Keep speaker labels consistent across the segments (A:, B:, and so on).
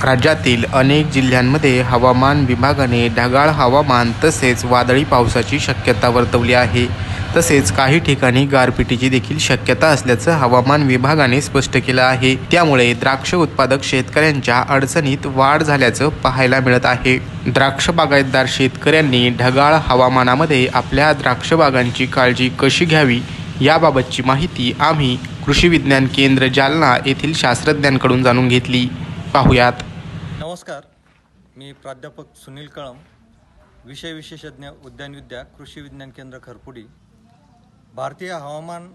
A: राज्यातील अनेक जिल्ह्यांमध्ये हवामान विभागाने ढगाळ हवामान तसेच वादळी पावसाची शक्यता वर्तवली आहे। तसेच काही ठिकाणी गारपिटीची देखील शक्यता असल्याचं हवामान विभागाने स्पष्ट केलं आहे। त्यामुळे द्राक्ष उत्पादक शेतकऱ्यांच्या अडचणीत वाढ झाल्याचं पाहायला मिळत आहे। द्राक्ष बागायतदार शेतकऱ्यांनी ढगाळ हवामानामध्ये आपल्या द्राक्ष बागांची काळजी कशी घ्यावी याबाबतची माहिती आम्ही कृषी विज्ञान केंद्र जालना येथील शास्त्रज्ञांकडून जाणून घेतली। पाहुयात।
B: नमस्कार, मी प्राध्यापक सुनील कळम, विषय विशेषज्ञ उद्यानविद्या, कृषी विज्ञान केंद्र खरपुडी। भारतीय हवामान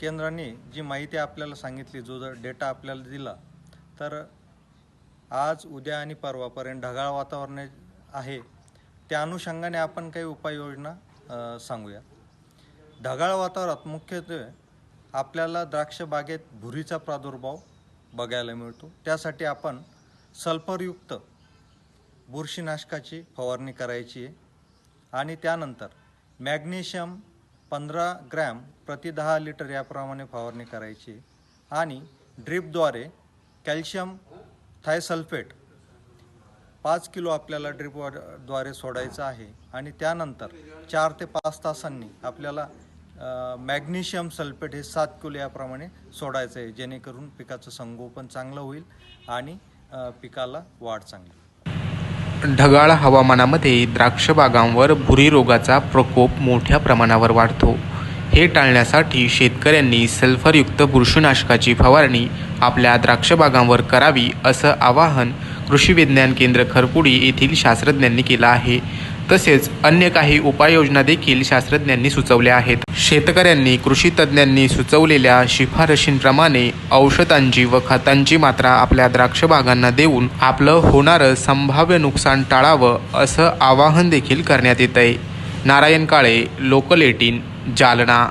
B: केंद्राने जी माहिती आपल्याला सांगितली, जो डेटा आपल्याला दिला, तर आज उद्या आणि परवापर्यंत ढगाळ वातावरण आहे। त्या अनुषंगाने आपण काही उपाययोजना सांगूया। ढगाळ वातावरणात मुख्यत्वे आपल्याला द्राक्ष बागेत भुरीचा प्रादुर्भाव बघायला मिळतो। त्यासाठी आपण सल्फरयुक्त बुरशीनाशकाची फवारणी करायची आहे आणि त्यानंतर मॅग्नेशियम 15 ग्रॅम प्रति 10 लिटर याप्रमाणे फवारणी करायची आहे आणि ड्रिपद्वारे कॅल्शियम थायसल्फेट 5 किलो आपल्याला ड्रिपद्वारे सोडायचं आहे आणि त्यानंतर 4 ते 5 तासांनी आपल्याला मॅग्नेशियम सल्फेट हे 7 किलो याप्रमाणे सोडायचं आहे, जेणेकरून पिकाचं संगोपन चांगलं होईल आणि पिकाला वाढ चांगली।
A: ढगाळ हवामानामध्ये द्राक्ष बागांवर भुरी रोगाचा प्रकोप मोठ्या प्रमाणावर वाढतो। हे टाळण्यासाठी शेतकऱ्यांनी सल्फरयुक्त बुरशीनाशकाची फवारणी आपल्या द्राक्ष बागांवर करावी, असं आवाहन कृषी विज्ञान केंद्र खरपुडी येथील शास्त्रज्ञांनी केलं आहे। तसेच अन्य काही उपाययोजना देखील शास्त्रज्ञांनी सुचवल्या आहेत। शेतकऱ्यांनी कृषी तज्ज्ञांनी सुचवलेल्या शिफारशींप्रमाणे औषधांची व खतांची मात्रा आपल्या द्राक्ष बागांना देऊन आपलं होणारं संभाव्य नुकसान टाळावं, असं आवाहन देखील करण्यात येत आहे। नारायण काळे, लोकल 18, जालना।